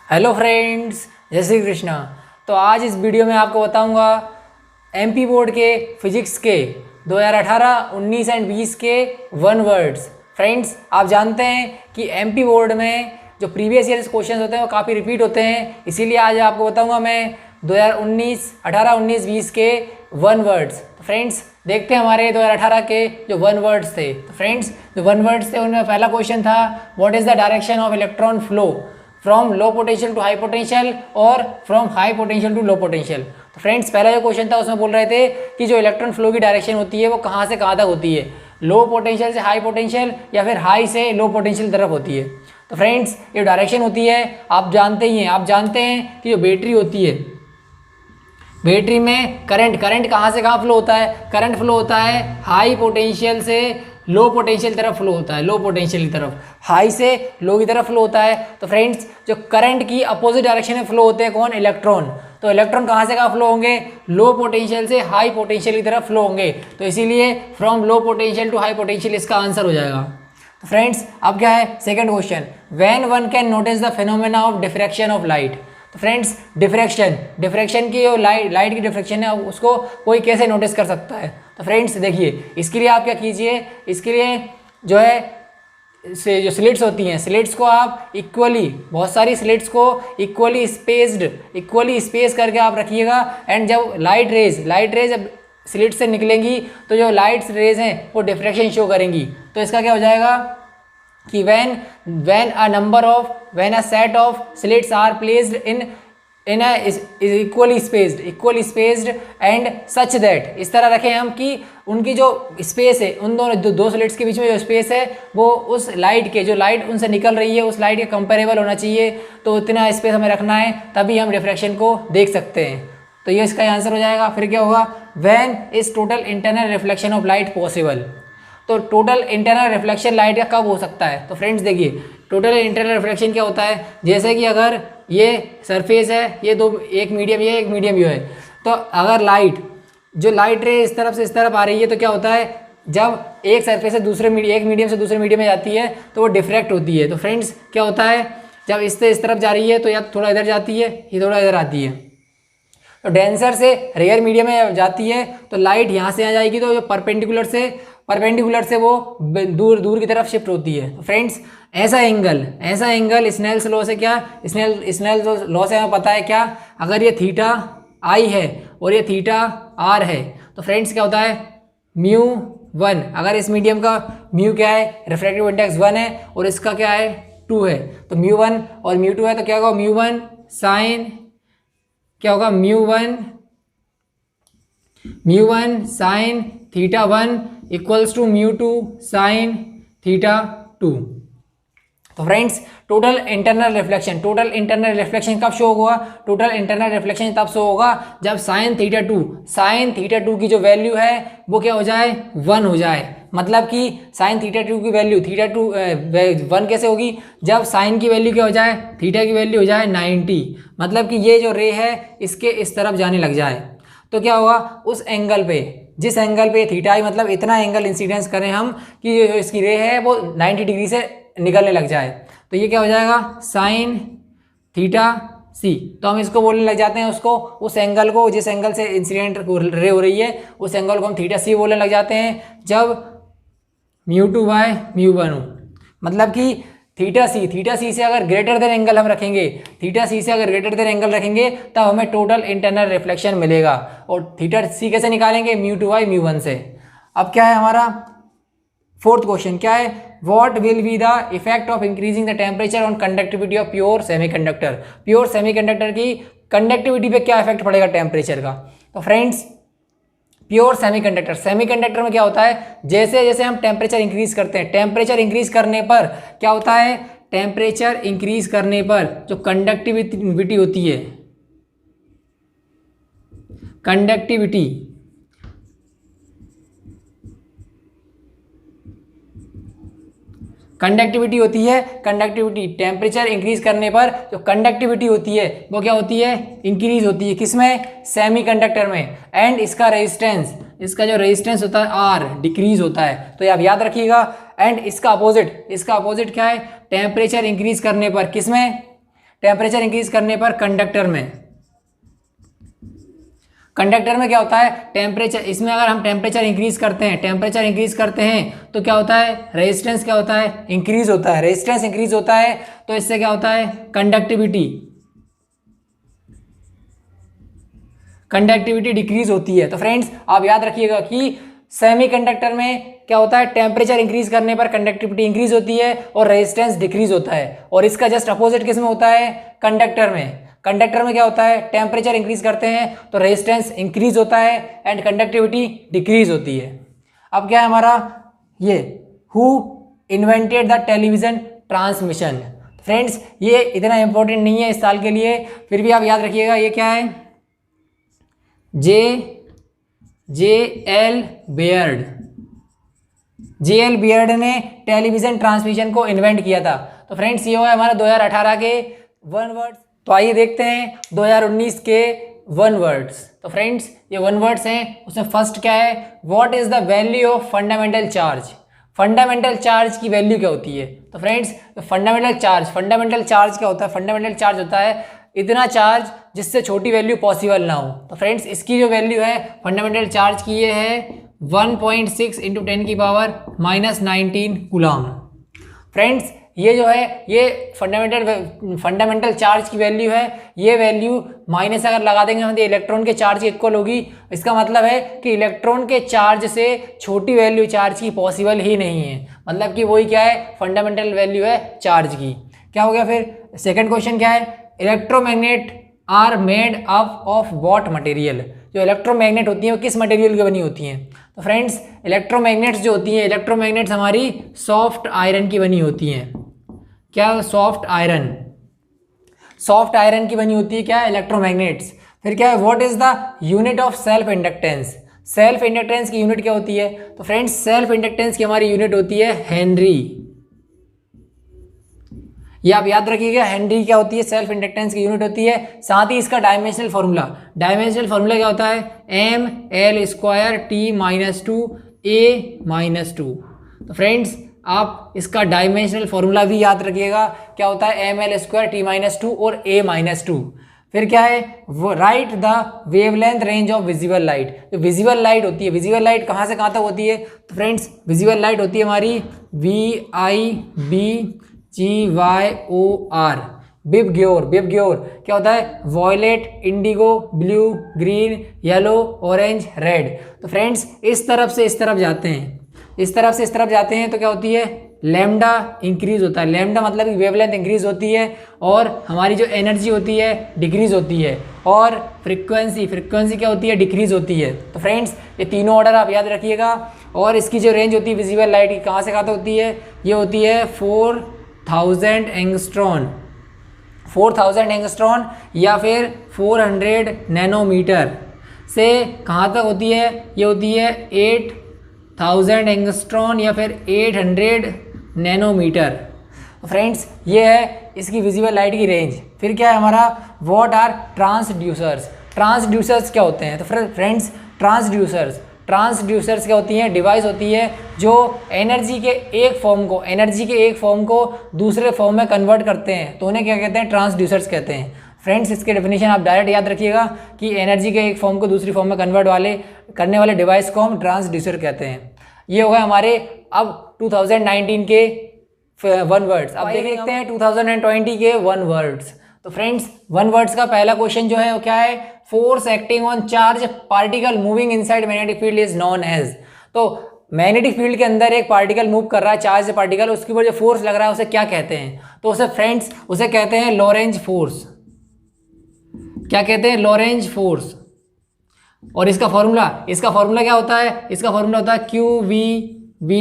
Hello friends, जय श्री कृष्णा। तो आज इस वीडियो में आपको बताऊंगा एमपी बोर्ड के फिजिक्स के 2018, 19 एंड 20 के वन वर्ड्स। फ्रेंड्स, आप जानते हैं कि एमपी बोर्ड में जो प्रीवियस ईयर क्वेश्चन होते हैं वो काफ़ी रिपीट होते हैं, इसीलिए आज आपको बताऊंगा मैं 2019, 18, 19, 20 के वन वर्ड्स। तो फ्रेंड्स, देखते हैं हमारे 2018 के जो वन वर्ड्स थे। तो फ्रेंड्स, जो वन वर्ड्स थे उनमें पहला क्वेश्चन था, what is the direction of electron flow from low potential to high potential और from high potential to low potential. तो फ्रेंड्स, पहला जो क्वेश्चन था उसमें बोल रहे थे कि जो इलेक्ट्रॉन फ्लो की डायरेक्शन होती है वो कहाँ से कहाँ तक होती है, लो पोटेंशियल से हाई पोटेंशियल या फिर हाई से लो पोटेंशियल तरफ होती है। तो फ्रेंड्स, ये डायरेक्शन होती है, आप जानते ही हैं, आप जानते हैं कि जो बैटरी होती है, बैटरी में करंट कहाँ से कहाँ फ्लो होता है, करंट फ्लो होता है हाई पोटेंशियल से लो पोटेंशियल तरफ फ्लो होता है, लो पोटेंशियल की तरफ, हाई से लो की तरफ फ्लो होता है। तो फ्रेंड्स, जो करंट की अपोजिट डायरेक्शन में फ्लो होते हैं कौन, इलेक्ट्रॉन। तो इलेक्ट्रॉन कहाँ से कहाँ फ्लो होंगे, लो पोटेंशियल से हाई पोटेंशियल की तरफ फ्लो होंगे। तो इसीलिए from low potential to high potential इसका आंसर हो जाएगा। तो फ्रेंड्स, अब क्या है second question, when one can notice the phenomena of diffraction of light. तो फ्रेंड्स, डिफ्रैक्शन की जो लाइट की डिफ्रैक्शन है उसको कोई कैसे नोटिस कर सकता है। तो फ्रेंड्स देखिए, इसके लिए आप क्या कीजिए, इसके लिए जो है जो स्लिट्स होती हैं, स्लिट्स को आप इक्वली, बहुत सारी स्लिट्स को इक्वली स्पेस करके आप रखिएगा। एंड जब लाइट रेज जब स्लिट से निकलेंगी तो जो लाइट रेज हैं वो डिफ्रैक्शन शो करेंगी। तो इसका क्या हो जाएगा कि when a set of slits are placed in a is equally spaced and such that, इस तरह रखें हम कि उनकी जो स्पेस है, उन दो स्लिट्स के बीच में जो स्पेस है वो उस लाइट के, जो लाइट उनसे निकल रही है उस लाइट के कंपेरेबल होना चाहिए। तो उतना स्पेस हमें रखना है, तभी हम डिफ्रैक्शन को देख सकते हैं। तो ये इसका आंसर हो जाएगा। फिर क्या होगा, when is total internal reflection of light possible। तो टोटल इंटरनल रिफ्लेक्शन लाइट का कब हो सकता है। तो फ्रेंड्स देखिए, टोटल इंटरनल रिफ्लेक्शन क्या होता है, जैसे कि अगर ये सरफेस है, ये दो, एक मीडियम ये, एक मीडियम ये है, तो अगर जो लाइट रे इस तरफ से इस तरफ आ रही है तो क्या होता है, जब एक सरफेस से एक मीडियम से दूसरे मीडियम में जाती है तो वो डिफ्रैक्ट होती है। तो फ्रेंड्स क्या होता है, जब इससे इस तरफ जा रही है तो या थोड़ा इधर जाती है, ये थोड़ा इधर आती है। तो डेंसर से रेयर मीडियम में जाती है तो लाइट यहाँ से आ जाएगी, तो जो परपेंडिकुलर से वो दूर की तरफ शिफ्ट होती है। तो फ्रेंड्स, ऐसा एंगल स्नेल्स लॉ से क्या, स्नेल्स लॉ से हमें पता है क्या, अगर ये थीटा आई है और ये थीटा आर है तो फ्रेंड्स क्या होता है, म्यू 1। अगर इस मीडियम का म्यू क्या है, रिफ्रैक्टिव इंडेक्स 1 है और इसका क्या है 2 है, तो म्यू 1 और म्यू 2 है, तो क्या होगा म्यू 1 साइन, क्या होगा mu 1 sine theta 1 equals to mu 2 sine theta 2। तो फ्रेंड्स, टोटल इंटरनल रिफ्लेक्शन कब शो होगा, टोटल इंटरनल रिफ्लेक्शन तब शो होगा जब साइन थीटा 2 की जो वैल्यू है वो क्या हो जाए, 1 हो जाए। मतलब कि साइन थीटा 2 की वैल्यू 1 कैसे होगी, जब साइन की वैल्यू क्या हो जाए, थीटा की वैल्यू हो जाए 90, मतलब कि ये जो रे है इसके इस तरफ जाने लग जाए। तो क्या होगा, उस एंगल पे, जिस एंगल पे थीटा आई, मतलब इतना एंगल इंसिडेंस करें हम कि जो इसकी रे है वो 90 डिग्री से निकलने लग जाए, तो ये क्या हो जाएगा साइन थीटा सी। तो हम इसको बोलने लग जाते हैं, उसको उस एंगल को, जिस एंगल से इंसिडेंट रे हो रही है उस एंगल को हम थीटा सी बोलने लग जाते हैं जब म्यू 2 बाय म्यू 1 हो। मतलब कि थीटा सी से अगर ग्रेटर देन एंगल हम रखेंगे, तब हमें टोटल इंटरनल रिफ्लेक्शन मिलेगा। और थीटा सी कैसे निकालेंगे, म्यू 2 बाई म्यू 1 से। अब क्या है हमारा फोर्थ क्वेश्चन, क्या है, what will be the effect of increasing the temperature on conductivity of pure semiconductor की कंडक्टिविटी पे क्या इफेक्ट पड़ेगा टेम्परेचर का। तो फ्रेंड्स, प्योर सेमीकंडक्टर में क्या होता है, जैसे जैसे हम टेम्परेचर इंक्रीज करते हैं, टेम्परेचर इंक्रीज करने पर क्या होता है, टेम्परेचर इंक्रीज करने पर जो कंडक्टिविटी होती है, कंडक्टिविटी टेम्परेचर इंक्रीज करने पर जो कंडक्टिविटी होती है वो क्या होती है, इंक्रीज होती है। किसमें, सेमीकंडक्टर में। एंड इसका जो रेजिस्टेंस होता है आर, डिक्रीज होता है। तो ये आप याद रखिएगा। एंड इसका अपोजिट क्या है, टेम्परेचर इंक्रीज करने पर, किसमें, टेम्परेचर इंक्रीज करने पर कंडक्टर में क्या होता है, टेम्परेचर, इसमें अगर हम टेम्परेचर इंक्रीज करते हैं तो क्या होता है, रेजिस्टेंस क्या होता है, इंक्रीज होता है। रेजिस्टेंस इंक्रीज होता है तो इससे क्या होता है, कंडक्टिविटी डिक्रीज होती है। तो फ्रेंड्स आप याद रखिएगा कि सेमीकंडक्टर में क्या होता है, टेम्परेचर इंक्रीज करने पर कंडक्टिविटी इंक्रीज होती है और रेजिस्टेंस डिक्रीज होता है। और इसका जस्ट अपोजिट किस में होता है, कंडक्टर में क्या होता है, टेम्परेचर इंक्रीज करते हैं तो रेजिस्टेंस इंक्रीज होता है एंड कंडक्टिविटी डिक्रीज होती है। अब क्या है हमारा, ये who invented the television transmission. Friends ये इतना इंपॉर्टेंट नहीं है इस साल के लिए, फिर भी आप याद रखिएगा, ये क्या है, जे.एल. बियर्ड ने टेलीविजन ट्रांसमिशन को इन्वेंट किया था। तो फ्रेंड्स ये हुआ हमारा 2018 के 1 वर्ड्स। तो आइए देखते हैं 2019 के 1 वर्ड्स। तो फ्रेंड्स ये 1 वर्ड्स हैं, उसमें फर्स्ट क्या है, what is the value of fundamental charge. Fundamental charge की वैल्यू क्या होती है। तो फ्रेंड्स फंडामेंटल चार्ज क्या होता है, फंडामेंटल चार्ज होता है इतना चार्ज जिससे छोटी वैल्यू पॉसिबल ना हो। तो फ्रेंड्स इसकी जो वैल्यू है फंडामेंटल चार्ज की, ये है 1.6 × 10⁻⁻19 कूलम। फ्रेंड्स ये जो है ये फंडामेंटल चार्ज की वैल्यू है। ये वैल्यू माइनस अगर लगा देंगे मतलब इलेक्ट्रॉन के चार्ज इक्वल होगी। इसका मतलब है कि इलेक्ट्रॉन के चार्ज से छोटी वैल्यू चार्ज की पॉसिबल ही नहीं है, मतलब कि वही क्या है, फंडामेंटल वैल्यू है चार्ज की। क्या हो गया फिर सेकंड क्वेश्चन क्या है, electromagnet are made up of what material. जो इलेक्ट्रोमैग्नेट होती हैं वो किस मटेरियल की बनी होती हैं। तो फ्रेंड्स इलेक्ट्रोमैग्नेट्स जो होती हैं, इलेक्ट्रोमैग्नेट्स हमारी सॉफ्ट आयरन की बनी होती हैं। क्या, सॉफ्ट आयरन की बनी होती है क्या, इलेक्ट्रोमैग्नेट्स। फिर क्या है, what is the unit of self inductance. Self inductance की यूनिट क्या होती है। तो फ्रेंड्स सेल्फ इंडक्टेंस की हमारी यूनिट होती है हेनरी। ये आप याद रखिएगा, हेनरी क्या होती है, सेल्फ इंडक्टेंस की यूनिट होती है। साथ ही इसका डायमेंशनल फार्मूला क्या होता है, mL²T-2A-2। तो फ्रेंड्स आप इसका डायमेंशनल फार्मूला भी याद रखिएगा, क्या होता है, mL²T-2 और A-2। फिर क्या है, वो right the wavelength range of visible light. जो विजिबल लाइट होती है, विजिबल लाइट कहाँ से कहाँ तक होती है। तो फ्रेंड्स विजिबल लाइट होती है हमारी VIBGYOR, बिबग्योर क्या होता है, violet, indigo, blue, green, yellow, orange, red. तो फ्रेंड्स इस तरफ से इस तरफ जाते हैं तो क्या होती है, लैम्डा इंक्रीज होता है। लैम्डा मतलब कि वेवलेंथ इंक्रीज होती है और हमारी जो एनर्जी होती है डिक्रीज होती है, और फ्रीक्वेंसी क्या होती है, डिक्रीज होती है। तो फ्रेंड्स ये तीनों ऑर्डर आप याद रखिएगा। और इसकी जो रेंज होती है विजिबल लाइट की, कहाँ से कहाँ तक होती है, ये होती है 4000 एंगस्ट्रॉन या फिर 400 नैनोमीटर से कहाँ तक होती है, ये होती है 8000 एंगस्ट्रॉन या फिर 800 नैनोमीटर। फ्रेंड्स ये है इसकी विजिबल लाइट की रेंज। फिर क्या है हमारा, व्हाट आर ट्रांसड्यूसर्स क्या होते हैं। तो फ्रेंड्स ट्रांसड्यूसर्स क्या होती हैं, डिवाइस होती है जो एनर्जी के एक फॉर्म को दूसरे फॉर्म में कन्वर्ट करते हैं, तो उन्हें क्या कहते हैं, ट्रांसड्यूसर्स कहते हैं। फ्रेंड्स इसके डेफिनेशन आप डायरेक्ट याद रखिएगा कि एनर्जी के एक फॉर्म को दूसरी फॉर्म में कन्वर्ट करने वाले डिवाइस को हम ट्रांसड्यूसर कहते हैं। ये हो गए हमारे अब 2019 के 1 वर्ड्स। अब देखते हैं 2020 के 1 वर्ड्स। तो फ्रेंड्स 1 वर्ड्स का पहला क्वेश्चन जो है वो क्या है, force acting on charge particle moving inside magnetic field is known as. तो मैग्नेटिक फील्ड के अंदर एक पार्टिकल मूव कर रहा है, चार्ज पार्टिकल, उसके ऊपर जो फोर्स लग रहा है उसे क्या कहते हैं। तो उसे फ्रेंड्स उसे कहते हैं लॉरेंज फोर्स। क्या कहते हैं, लॉरेंज फोर्स। और इसका फॉर्मूला क्या होता है, इसका फॉर्मूला होता है QVB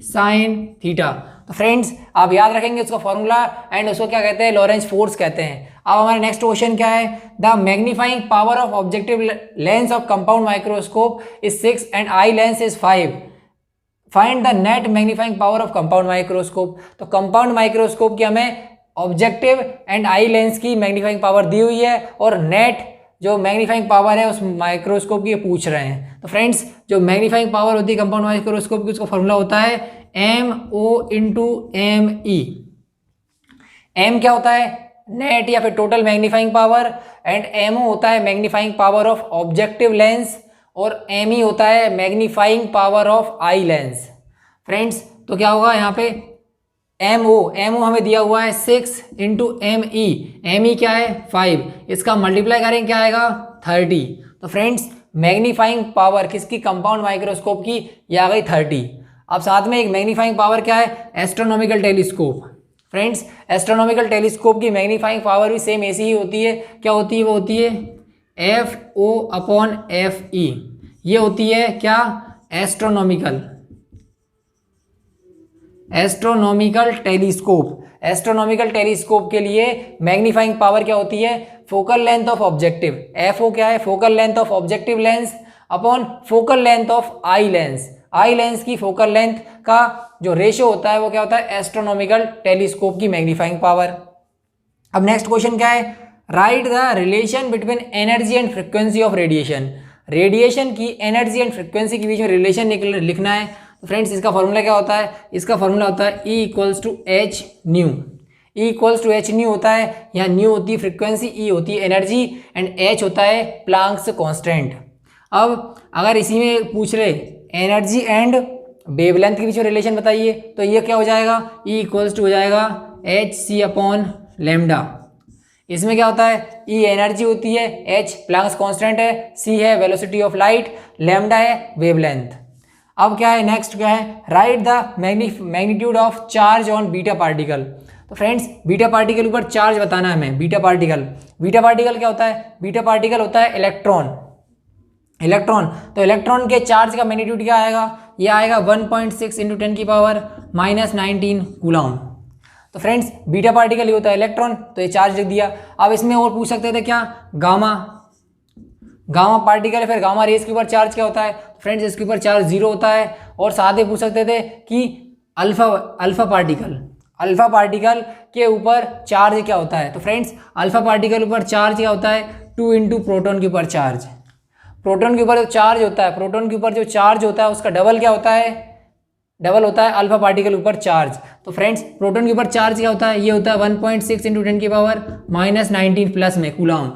sin थीटा। तो फ्रेंड्स आप याद रखेंगे उसका फॉर्मूला एंड उसको क्या कहते हैं, लॉरेंज फोर्स कहते हैं। अब हमारा नेक्स्ट क्वेश्चन क्या है, the magnifying power of objective lens of compound microscope is 6 and eye lens is 5। Find the net magnifying power of compound microscope. तो कंपाउंड माइक्रोस्कोप की हमें ऑब्जेक्टिव एंड आई लेंस की मैग्नीफाइंग पावर दी हुई है और net जो magnifying power है उस माइक्रोस्कोप की पूछ रहे हैं। तो फ्रेंड्स जो मैग्नीफाइंग पावर होती है कंपाउंड माइक्रोस्कोप की, उसका फॉर्मूला होता है MO × ME। M क्या होता है, नेट या फिर total magnifying power, and MO होता है magnifying power of objective lens, और एमई होता है magnifying power of eye lens. Friends तो क्या होगा यहाँ पे एमओ हमें दिया हुआ है 6 इंटू एमई क्या है 5, इसका मल्टीप्लाई करेंगे क्या आएगा 30। तो फ्रेंड्स मैग्नीफाइंग पावर किसकी, कंपाउंड माइक्रोस्कोप की, ये आ गई 30। अब साथ में एक मैग्नीफाइंग पावर क्या है, astronomical telescope. Friends astronomical telescope की मैग्नीफाइंग पावर भी सेम ऐसी ही होती है, क्या होती है, वो होती है FO/FE। ये होती है क्या, एस्ट्रोनॉमिकल टेलीस्कोप। एस्ट्रोनॉमिकल टेलीस्कोप के लिए मैग्नीफाइंग पावर क्या होती है, focal length of objective, FO क्या है, focal length of objective lens upon focal length of eye lens. Eye lens की फोकल लेंथ का जो रेशियो होता है वो क्या होता है, एस्ट्रोनॉमिकल टेलीस्कोप की मैग्नीफाइंग पावर। अब नेक्स्ट क्वेश्चन क्या है, right the relation between energy and frequency of radiation. Radiation की एनर्जी एंड फ्रिक्वेंसी के बीच में रिलेशन लिखना है। तो फ्रेंड्स इसका फॉर्मूला क्या होता है, इसका फॉर्मूला होता है E = H new. E = H new होता है, यहाँ न्यू होती है फ्रिक्वेंसी, E होती है एनर्जी, एंड H होता है प्लांक्स कांस्टेंट। अब अगर इसी में पूछ रहे एनर्जी एंड वेवलेंथ के बीच में रिलेशन बताइए, तो ये क्या हो जाएगा, E = हो जाएगा hc/λ। इसमें क्या होता है, E एनर्जी होती है, H प्लांक्स कांस्टेंट है, C है वेलोसिटी ऑफ लाइट, λ है वेवलेंथ। अब क्या है, नेक्स्ट क्या है, right the magnitude of charge on beta particle. तो फ्रेंड्स बीटा पार्टिकल ऊपर चार्ज बताना है हमें। बीटा पार्टिकल क्या होता है, बीटा पार्टिकल होता है इलेक्ट्रॉन। तो इलेक्ट्रॉन के चार्ज का मैग्नीट्यूड क्या आएगा, ये आएगा 1.6 × 10⁻⁻19 कूलम। तो फ्रेंड्स बीटा पार्टिकल ये होता है इलेक्ट्रॉन, तो ये चार्ज लिख दिया। अब इसमें और पूछ सकते थे क्या, गामा पार्टिकल है, फिर गामा रेस के ऊपर चार्ज क्या होता है, फ्रेंड्स इसके ऊपर चार्ज 0 होता है। और साथ ही पूछ सकते थे कि अल्फा पार्टिकल के ऊपर चार्ज क्या होता है। तो फ्रेंड्स अल्फा पार्टिकल ऊपर चार्ज क्या होता है, 2 × प्रोटॉन के ऊपर चार्ज। प्रोटॉन के ऊपर जो चार्ज होता है, प्रोटॉन के ऊपर जो चार्ज होता है उसका डबल क्या होता है, डबल होता है अल्फा पार्टिकल ऊपर चार्ज। तो फ्रेंड्स प्रोटॉन के ऊपर चार्ज क्या होता है, ये होता है 1.6 × 10⁻⁻19 प्लस में कूलम।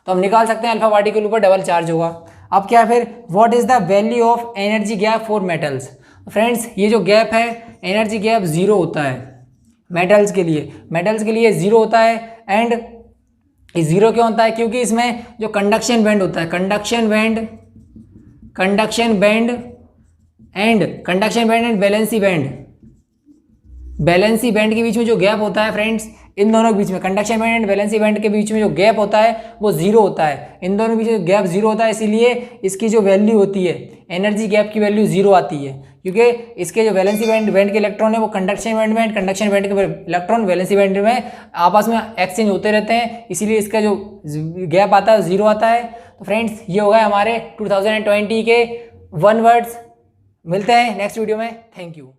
तो हम निकाल सकते हैं अल्फा पार्टिकल ऊपर डबल चार्ज होगा। अब क्या फिर, what is the value of energy gap for metals. Friends ये जो गैप है एनर्जी गैप 0 होता है मेटल्स के लिए 0 होता है। एंड 0 क्यों होता है, क्योंकि इसमें जो कंडक्शन बैंड होता है, conduction band and valency band के बीच में जो गैप होता है फ्रेंड्स, इन दोनों के बीच में conduction band and valency band के बीच में जो गैप होता है वो 0 होता है। इन दोनों के बीच में गैप 0 होता है, इसीलिए इसकी जो वैल्यू होती है एनर्जी गैप की वैल्यू 0 आती है, क्योंकि इसके जो वैलेंसी बैंड के इलेक्ट्रॉन है वो कंडक्शन बैंड के इलेक्ट्रॉन वैलेंसी बैंड में आपस में एक्सचेंज होते रहते हैं, इसीलिए इसका जो गैप आता है 0 आता है। तो फ्रेंड्स ये हो गए हमारे 2020 के 1 वर्ड्स। मिलते हैं नेक्स्ट वीडियो में, थैंक यू।